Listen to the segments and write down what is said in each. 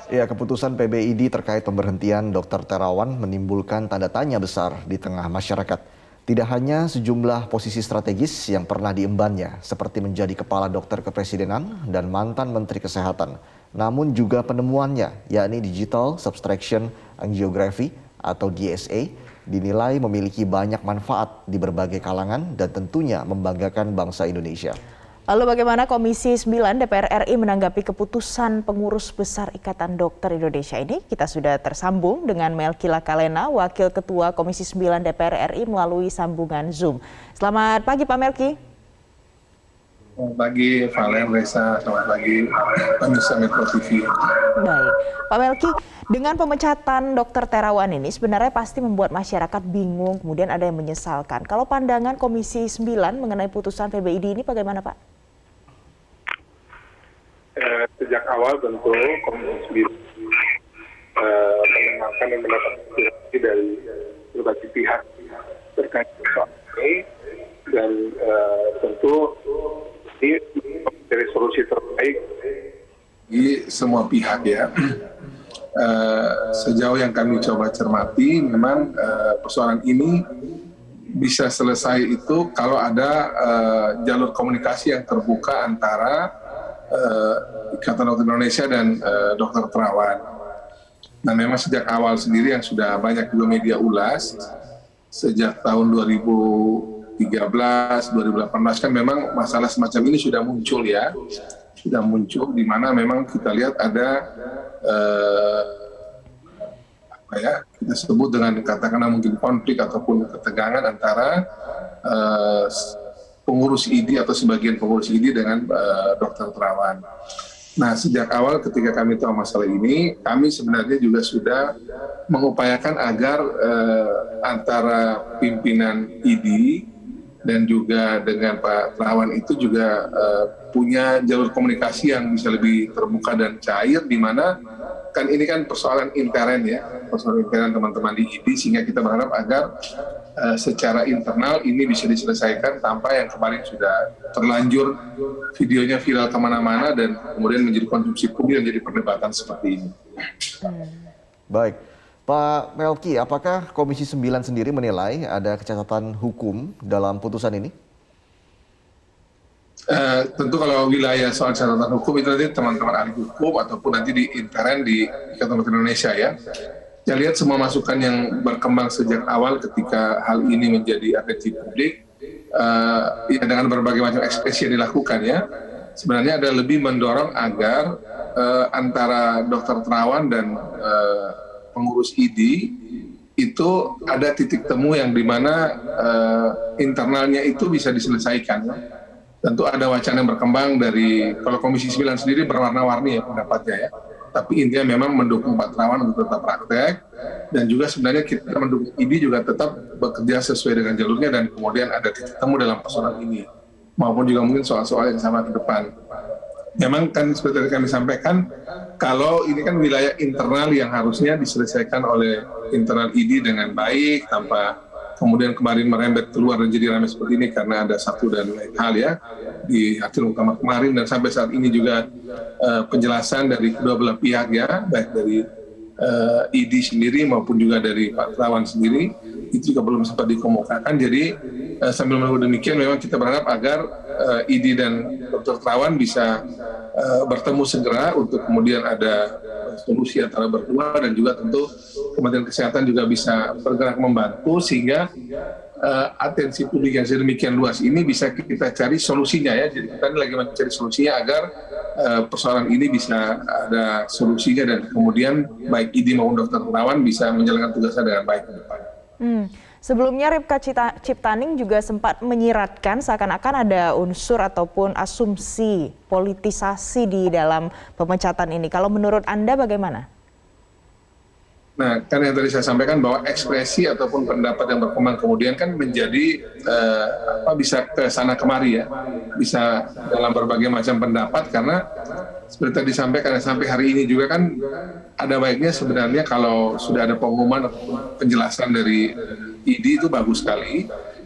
Ya, keputusan PBID terkait pemberhentian Dr. Terawan menimbulkan tanda tanya besar di tengah masyarakat. Tidak hanya sejumlah posisi strategis yang pernah diembannya, seperti menjadi kepala dokter kepresidenan dan mantan menteri kesehatan, namun juga penemuannya, yakni digital subtraction angiography atau DSA, dinilai memiliki banyak manfaat di berbagai kalangan dan tentunya membanggakan bangsa Indonesia. Lalu bagaimana Komisi 9 DPR RI menanggapi keputusan pengurus besar Ikatan Dokter Indonesia ini? Kita sudah tersambung dengan Melky Lakalena, Wakil Ketua Komisi 9 DPR RI melalui sambungan Zoom. Selamat pagi Pak Melky. Selamat pagi Valen, Reza, selamat pagi pemirsa Metro TV. Baik, Pak Melky, dengan pemecatan Dr. Terawan ini sebenarnya pasti membuat masyarakat bingung, kemudian ada yang menyesalkan. Kalau pandangan Komisi 9 mengenai putusan PBID ini bagaimana Pak? Sejak awal tentu Komisi 9 mendengarkan dan mendapat aspirasi dari berbagai pihak terkait soal ini, dan tentu ini dari solusi terbaik Di semua pihak ya. Sejauh yang kami coba cermati, memang persoalan ini bisa selesai itu kalau ada jalur komunikasi yang terbuka antara Ikatan Dokter Indonesia dan Dr. Terawan. Nah, memang sejak awal sendiri yang sudah banyak juga media ulas, sejak tahun 2013, 2018 kan memang masalah semacam ini sudah muncul ya. Sudah muncul di mana memang kita lihat ada kita sebut dengan katakanlah mungkin konflik ataupun ketegangan antara pengurus ID atau sebagian pengurus ID dengan Dr. Terawan. Nah, sejak awal ketika kami tahu masalah ini, kami sebenarnya juga sudah mengupayakan agar antara pimpinan ID dan juga dengan Pak Terawan itu juga punya jalur komunikasi yang bisa lebih terbuka dan cair, di mana kan ini kan persoalan intern ya, persoalan intern teman-teman di ID, sehingga kita berharap agar secara internal ini bisa diselesaikan tanpa yang kemarin sudah terlanjur videonya viral kemana-mana dan kemudian menjadi konsumsi publik dan jadi perdebatan seperti ini. Baik, Pak Melky, apakah Komisi 9 sendiri menilai ada kecacatan hukum dalam putusan ini? Tentu kalau wilayah soal catatan hukum itu nanti teman-teman ahli hukum ataupun nanti di intern di Ikatan Dokter Indonesia ya. Saya lihat semua masukan yang berkembang sejak awal ketika hal ini menjadi atensi publik, ya dengan berbagai macam ekspresi yang dilakukan ya, sebenarnya ada lebih mendorong agar antara Dr. Terawan dan pengurus ID itu ada titik temu yang dimana internalnya itu bisa diselesaikan. Tentu ada wacana yang berkembang dari, kalau Komisi 9 sendiri berwarna-warni ya pendapatnya ya, tapi intinya memang mendukung Pak Terawan untuk tetap praktek, dan juga sebenarnya kita mendukung ID juga tetap bekerja sesuai dengan jalurnya, dan kemudian ada titik temu dalam persoalan ini, maupun juga mungkin soal-soal yang sama ke depan. Memang kan seperti yang kami sampaikan, kalau ini kan wilayah internal yang harusnya diselesaikan oleh internal ID dengan baik, tanpa kemudian kemarin merembet keluar dan jadi ramai seperti ini karena ada satu dan lain hal ya di hasil muktamar kemarin, dan sampai saat ini juga penjelasan dari kedua belah pihak ya, baik dari ID sendiri maupun juga dari Pak Terawan sendiri itu juga belum sempat dikemukakan. Jadi sambil menunggu demikian, memang kita berharap agar ID dan Dr. Terawan bisa bertemu segera untuk kemudian ada solusi antara berdua, dan juga tentu Kementerian Kesehatan juga bisa bergerak membantu sehingga atensi publik yang sedemikian luas ini bisa kita cari solusinya ya. Jadi kita lagi mencari solusinya agar persoalan ini bisa ada solusinya, dan kemudian baik ID maupun Dr. Terawan bisa menjalankan tugasnya dengan baik ke depan. Sebelumnya Ripka Ciptaning juga sempat menyiratkan seakan-akan ada unsur ataupun asumsi politisasi di dalam pemecatan ini. Kalau menurut Anda bagaimana? Nah, kan yang tadi saya sampaikan bahwa ekspresi ataupun pendapat yang berkembang kemudian kan menjadi bisa ke sana kemari ya, bisa dalam berbagai macam pendapat, karena seperti tadi disampaikan sampai hari ini juga kan ada baiknya sebenarnya kalau sudah ada pengumuman atau penjelasan dari ID itu bagus sekali,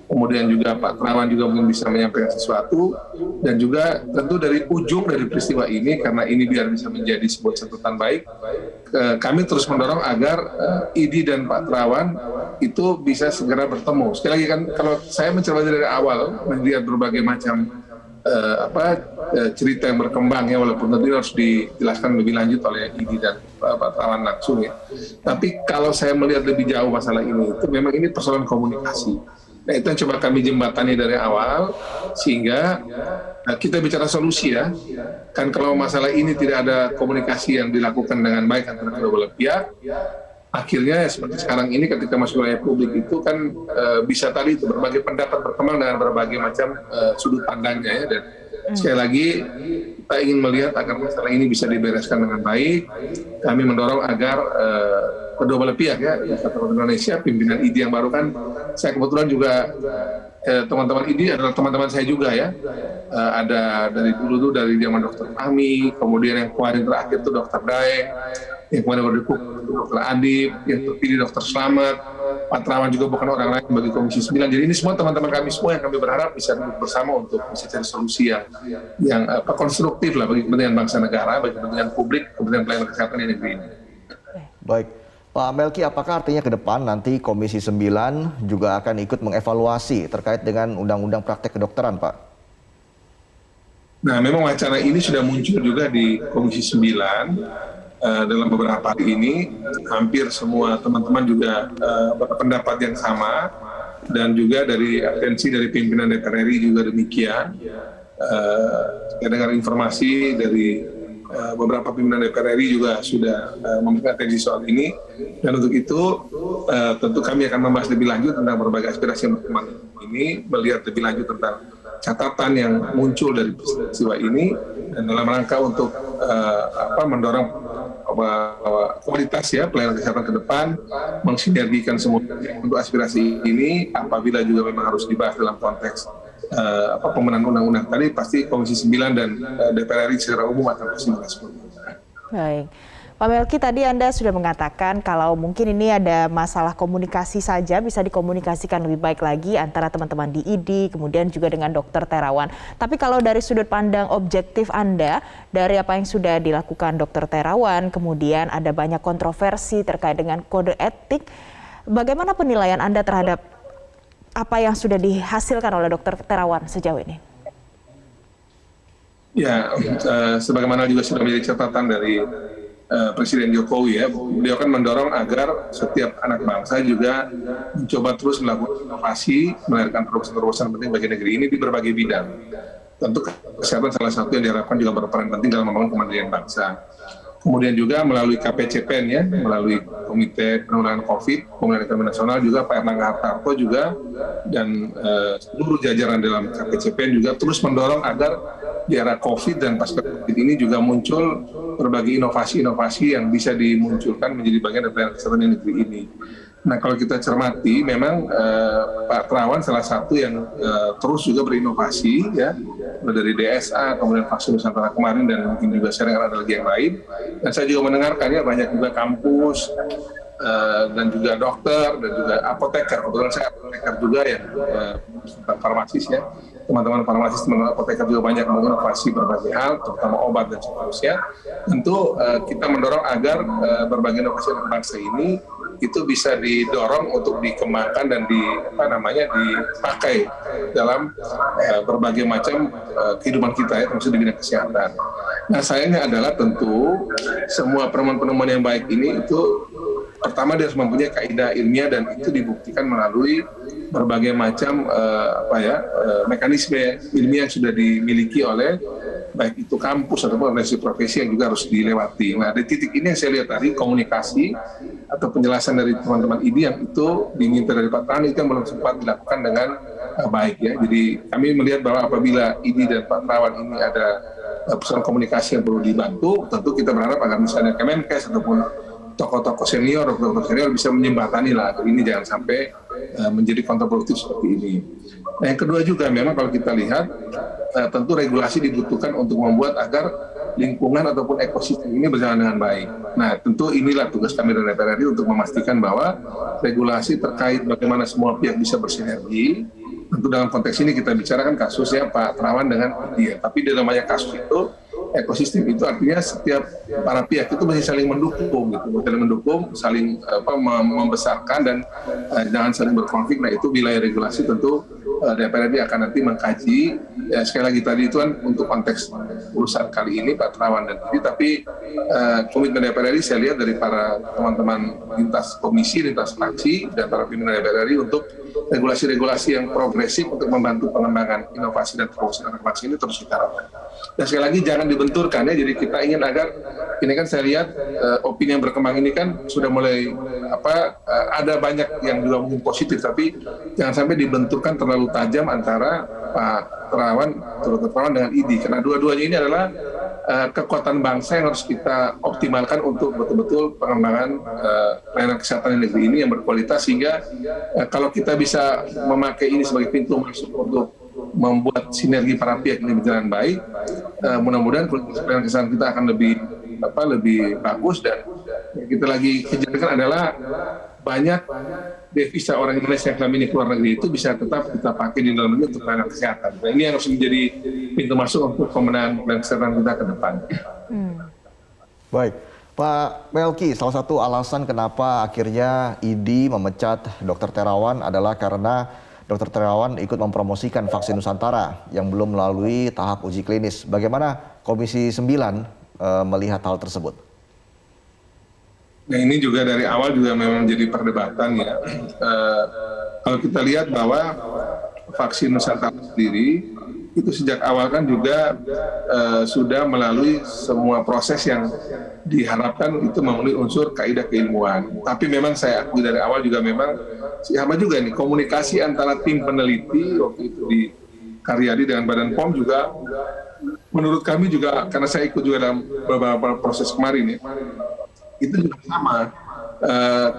kemudian juga Pak Terawan juga mungkin bisa menyampaikan sesuatu, dan juga tentu dari ujung dari peristiwa ini, karena ini biar bisa menjadi sebuah catatan baik, kami terus mendorong agar IDI dan Pak Terawan itu bisa segera bertemu. Sekali lagi kan, kalau saya mencermati dari awal, melihat berbagai macam cerita yang berkembang ya, walaupun tentu harus dijelaskan lebih lanjut oleh IDI dan Pak Terawan langsung ya. Tapi kalau saya melihat lebih jauh masalah ini, itu memang ini persoalan komunikasi. Nah, itu yang coba kami jembatani dari awal, sehingga kita bicara solusi ya. Kan kalau masalah ini tidak ada komunikasi yang dilakukan dengan baik antara kedua belah pihak, akhirnya ya seperti sekarang ini ketika masuk wilayah publik itu kan bisa tadi itu berbagai pendapat berkembang dengan berbagai macam sudut pandangnya ya. Dan sekali lagi kita ingin melihat agar masalah ini bisa dibereskan dengan baik. Kami mendorong agar kedua belah pihak ya, Indonesia, pimpinan IDI yang baru kan, saya kebetulan juga teman-teman IDI adalah teman-teman saya juga ya. Ada dari dulu tuh dari zaman Dr. Fahmi, kemudian yang kemarin terakhir tuh Dr. Daeng, yang kemarin berdukung Dr. Adib, yang terpilih Dr. Slamet, Pak Terawan juga bukan orang lain bagi Komisi 9. Jadi ini semua teman-teman kami semua yang kami berharap bisa duduk bersama untuk bisa cari solusi yang konstruktif lah bagi kepentingan bangsa negara, bagi kepentingan publik, kepentingan pelayanan kesehatan di negeri ini. Baik, Pak Melki, apakah artinya ke depan nanti Komisi 9 juga akan ikut mengevaluasi terkait dengan Undang-Undang Praktek Kedokteran, Pak? Nah, memang wacana ini sudah muncul juga di Komisi 9. Dalam beberapa hari ini, hampir semua teman-teman juga berpendapat yang sama, dan juga dari atensi dari pimpinan DPR RI juga demikian. Saya dengar informasi dari beberapa pimpinan DPR RI juga sudah memberikan atensi soal ini, dan untuk itu tentu kami akan membahas lebih lanjut tentang berbagai aspirasi yang berkembang ini, melihat lebih lanjut tentang catatan yang muncul dari peristiwa ini, dan dalam rangka untuk mendorong kualitas ya pelayanan kesehatan ke depan, mensinergikan semua untuk aspirasi ini. Apabila juga memang harus dibahas dalam konteks pemenahan undang-undang tadi, pasti Komisi 9 dan DPR RI secara umum akan pasti merespon. Baik. Pak Melki, tadi Anda sudah mengatakan kalau mungkin ini ada masalah komunikasi saja, bisa dikomunikasikan lebih baik lagi antara teman-teman di IDI, kemudian juga dengan Dr. Terawan. Tapi kalau dari sudut pandang objektif Anda, dari apa yang sudah dilakukan Dr. Terawan, kemudian ada banyak kontroversi terkait dengan kode etik, bagaimana penilaian Anda terhadap apa yang sudah dihasilkan oleh Dr. Terawan sejauh ini? Ya, sebagaimana juga sudah menjadi catatan dari Presiden Jokowi ya, beliau kan mendorong agar setiap anak bangsa juga mencoba terus melakukan inovasi, melahirkan terobosan-terobosan penting bagi negeri ini di berbagai bidang. Tentu kesehatan salah satu yang diharapkan juga berperan penting dalam membangun kemandirian bangsa. Kemudian juga melalui KPCPN ya, melalui Komite Penanggulangan COVID, Pemulihan Ekonomi Nasional juga Pak Erlangga Hartarto juga, dan seluruh jajaran dalam KPCPN juga terus mendorong agar di era COVID dan pasca COVID ini juga muncul berbagai inovasi-inovasi yang bisa dimunculkan menjadi bagian dari pelayanan kesehatan di negeri ini. Nah, kalau kita cermati, memang Pak Terawan salah satu yang terus juga berinovasi ya, dari DSA, kemudian vaksin Nusantara kemarin, dan mungkin juga sering ada lagi yang lain. Dan saya juga mendengarkan ya banyak juga kampus dan juga dokter dan juga apoteker. Kebetulan saya apoteker juga ya, farmasis ya. Teman-teman farmasis, teman-teman apoteker juga banyak menginovasi berbagai hal, terutama obat dan seterusnya. Tentu kita mendorong agar berbagai inovasi anak bangsa ini itu bisa didorong untuk dikembangkan dan dipakai dalam berbagai macam kehidupan kita ya, termasuk di bidang kesehatan. Nah, sayangnya adalah tentu semua penemuan-penemuan yang baik ini itu pertama dia harus mempunyai kaidah ilmiah, dan itu dibuktikan melalui berbagai macam mekanisme ilmiah yang sudah dimiliki oleh baik itu kampus ataupun organisasi profesi yang juga harus dilewati. Nah, di titik ini yang saya lihat tadi komunikasi atau penjelasan dari teman-teman IDI yang itu diminta dari Pak Terawan itu yang belum sempat dilakukan dengan baik ya. Jadi kami melihat bahwa apabila IDI dan Pak Terawan ini ada persoalan komunikasi yang perlu dibantu, tentu kita berharap agar misalnya Kemenkes ataupun tokoh-tokoh senior, dokter senior bisa menjembatani lah agar ini jangan sampai menjadi kontraproduktif seperti ini. Nah, yang kedua juga memang kalau kita lihat tentu regulasi dibutuhkan untuk membuat agar lingkungan ataupun ekosistem ini berjalan dengan baik. Nah, tentu inilah tugas kami dari DPR RI untuk memastikan bahwa regulasi terkait bagaimana semua pihak bisa bersinergi tentu dalam konteks ini kita bicarakan kasusnya Pak Terawan dengan dia. Tapi dalam banyak kasus itu, ekosistem itu artinya setiap para pihak itu mesti saling mendukung, gitu, saling mendukung, saling membesarkan dan jangan saling berkonflik. Nah itu wilayah regulasi tentu DPR RI akan nanti mengkaji. Ya, sekali lagi tadi itu kan untuk konteks urusan kali ini Pak Terawan dan ini, tapi komitmen DPR RI saya lihat dari para teman-teman lintas komisi, lintas fraksi dan para pimpinan DPR RI untuk regulasi-regulasi yang progresif untuk membantu pengembangan inovasi dan terobosan anak bangsa ini terus kita lakukan. Dan sekali lagi jangan dibenturkan ya, jadi kita ingin agar ini kan saya lihat opini yang berkembang ini kan sudah mulai ada banyak yang juga mungkin positif, tapi jangan sampai dibenturkan terlalu tajam antara Pak Terawan, Dr. Terawan dengan ID, karena dua-duanya ini adalah kekuatan bangsa yang harus kita optimalkan untuk betul-betul pengembangan layanan kesehatan di negeri ini yang berkualitas, sehingga kalau kita bisa memakai ini sebagai pintu masuk untuk membuat sinergi para pihak ini berjalan baik, mudah-mudahan kualitas pelayanan kesehatan kita akan lebih bagus. Dan yang kita lagi kejarkan adalah banyak devisa orang Indonesia yang selama ini keluar negeri itu bisa tetap kita pakai di dalam negeri untuk pelayanan kesehatan. Nah, ini yang harus menjadi pintu masuk untuk pemenahan pelayanan kesehatan kita ke depan. Baik, Pak Melki, salah satu alasan kenapa akhirnya ID memecat Dr. Terawan adalah karena Dr. Terawan ikut mempromosikan vaksin Nusantara yang belum melalui tahap uji klinis. Bagaimana Komisi 9 melihat hal tersebut? Nah ini juga dari awal juga memang menjadi perdebatan ya. Kalau kita lihat bahwa vaksin Nusantara sendiri itu sejak awal kan juga sudah melalui semua proses yang diharapkan itu memenuhi unsur kaidah keilmuan. Tapi memang saya akui dari awal juga memang sama juga nih komunikasi antara tim peneliti waktu itu di Karyadi dengan Badan POM juga menurut kami juga, karena saya ikut juga dalam beberapa proses kemarin ya, itu juga sama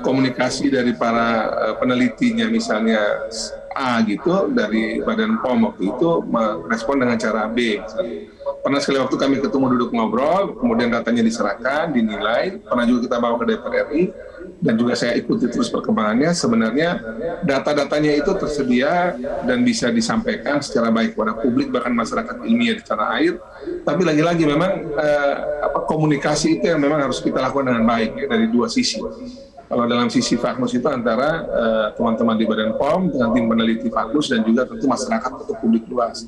komunikasi dari para penelitinya, misalnya A gitu dari Badan POM waktu itu merespon dengan cara B. Pernah sekali waktu kami ketemu duduk ngobrol, kemudian datanya diserahkan, dinilai, pernah juga kita bawa ke DPR RI, dan juga saya ikuti terus perkembangannya. Sebenarnya data-datanya itu tersedia dan bisa disampaikan secara baik kepada publik, bahkan masyarakat ilmiah di tanah air. Tapi lagi-lagi memang komunikasi itu yang memang harus kita lakukan dengan baik ya, dari dua sisi. Kalau dalam sisi Faknus itu antara teman-teman di Badan POM dengan tim peneliti Faknus dan juga tentu masyarakat atau publik luas.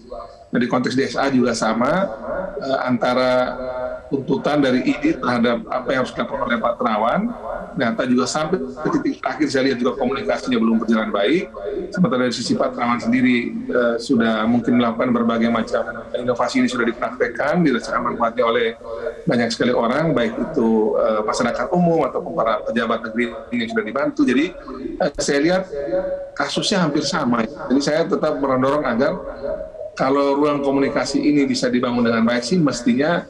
Nah, di konteks DSA juga sama, antara tuntutan dari ID terhadap apa yang harus dilakukan oleh Pak Terawan, ternyata juga sampai ke titik akhir saya lihat juga komunikasinya belum berjalan baik. Sementara dari sisi Pak Terawan sendiri sudah mungkin melakukan berbagai macam inovasi ini sudah dipraktekkan, dirasakan manfaatnya oleh banyak sekali orang, baik itu masyarakat umum ataupun para pejabat negeri ini yang sudah dibantu. Jadi saya lihat kasusnya hampir sama. Jadi saya tetap mendorong agar kalau ruang komunikasi ini bisa dibangun dengan baik sih, mestinya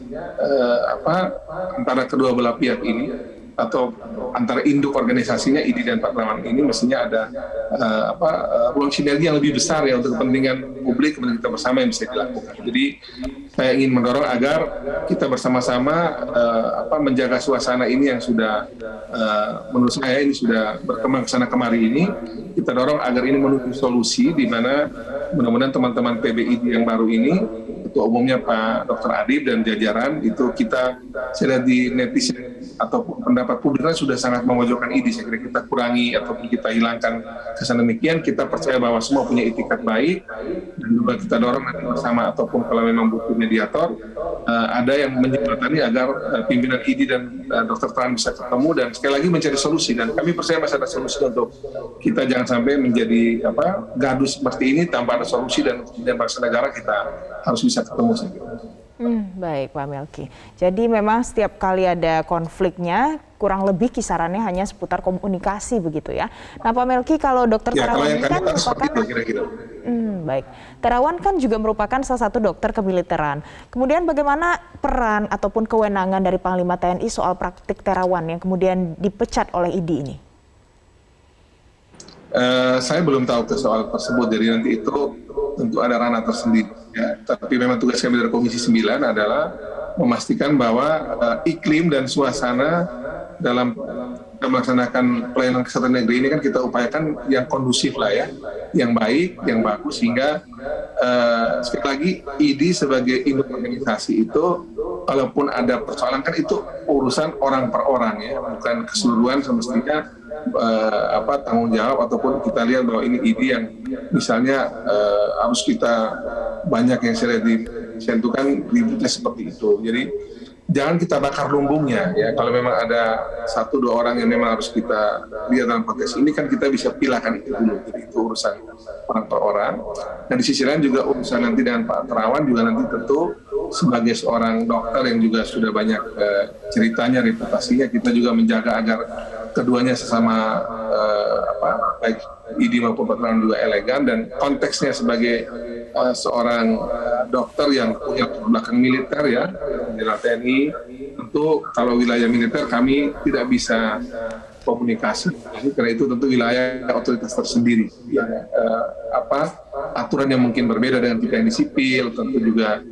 antara kedua belah pihak ini atau antara induk organisasinya ID dan Pak Terawan ini mestinya ada ruang sinergi yang lebih besar ya untuk kepentingan publik, kepentingan kita bersama yang bisa dilakukan. Jadi saya ingin mendorong agar kita bersama-sama menjaga suasana ini yang sudah menurut saya ini sudah berkembang kesana kemari ini. Kita dorong agar ini menuju solusi di mana mudah-mudahan teman-teman PBID yang baru ini, Ketua Umumnya Pak Dr. Adib dan jajaran itu kita saya lihat di netizen ataupun pendapat publiknya sudah sangat memojokkan ID. Saya kira kita kurangi ataupun kita hilangkan kesan demikian. Kita percaya bahwa semua punya itikat baik dan juga kita dorong nanti bersama ataupun kalau memang butuh mediator ada yang menjembatani agar pimpinan ID dan Dr. Terawan bisa ketemu dan sekali lagi mencari solusi. Dan kami percaya masih ada solusi untuk kita jangan sampai menjadi gaduh seperti ini tanpa ada solusi, dan bangsa negara kita harus bisa ketemu saya kira. Baik Pak Melki. Jadi memang setiap kali ada konfliknya kurang lebih kisarannya hanya seputar komunikasi begitu ya. Nah Pak Melki, kalau Dr. Terawan ini kan merupakan baik. Terawan kan juga merupakan salah satu dokter kemiliteran. Kemudian bagaimana peran ataupun kewenangan dari Panglima TNI soal praktik Terawan yang kemudian dipecat oleh ID ini? Saya belum tahu ke soal tersebut, jadi nanti itu tentu ada ranah tersendiri. Ya. Tapi memang tugas kami dari Komisi 9 adalah memastikan bahwa iklim dan suasana dalam kita melaksanakan pelayanan kesehatan negeri ini kan kita upayakan yang kondusif lah ya, yang baik, yang bagus, sehingga sekali lagi ID sebagai induk organisasi itu, kalaupun ada persoalan kan itu urusan orang per orang ya, bukan keseluruhan semestinya tanggung jawab, ataupun kita lihat bahwa ini ID yang misalnya harus kita banyak yang saya lihat disentuhkan ributnya seperti itu. Jadi jangan kita bakar lumbungnya ya. Kalau memang ada 1-2 orang yang memang harus kita lihat dalam konteks ini, kan kita bisa pilahkan itu dulu. Jadi itu urusan orang per orang. Dan di sisi lain juga urusan nanti dengan Pak Terawan juga nanti tentu sebagai seorang dokter yang juga sudah banyak ceritanya, reputasinya, kita juga menjaga agar keduanya sesama baik ID maupun Pak Terawan juga elegan, dan konteksnya sebagai seorang dokter yang punya belakang militer ya, di TNI, tentu kalau wilayah militer kami tidak bisa komunikasi, karena itu tentu wilayah otoritas tersendiri. Yang aturan yang mungkin berbeda dengan kita yang di sipil, tentu juga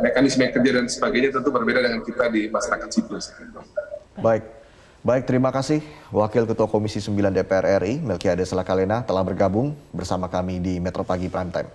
mekanisme kerja dan sebagainya tentu berbeda dengan kita di masyarakat sipil. Baik, terima kasih Wakil Ketua Komisi 9 DPR RI, Melkiades Lakalena telah bergabung bersama kami di Metro Pagi Prime Time.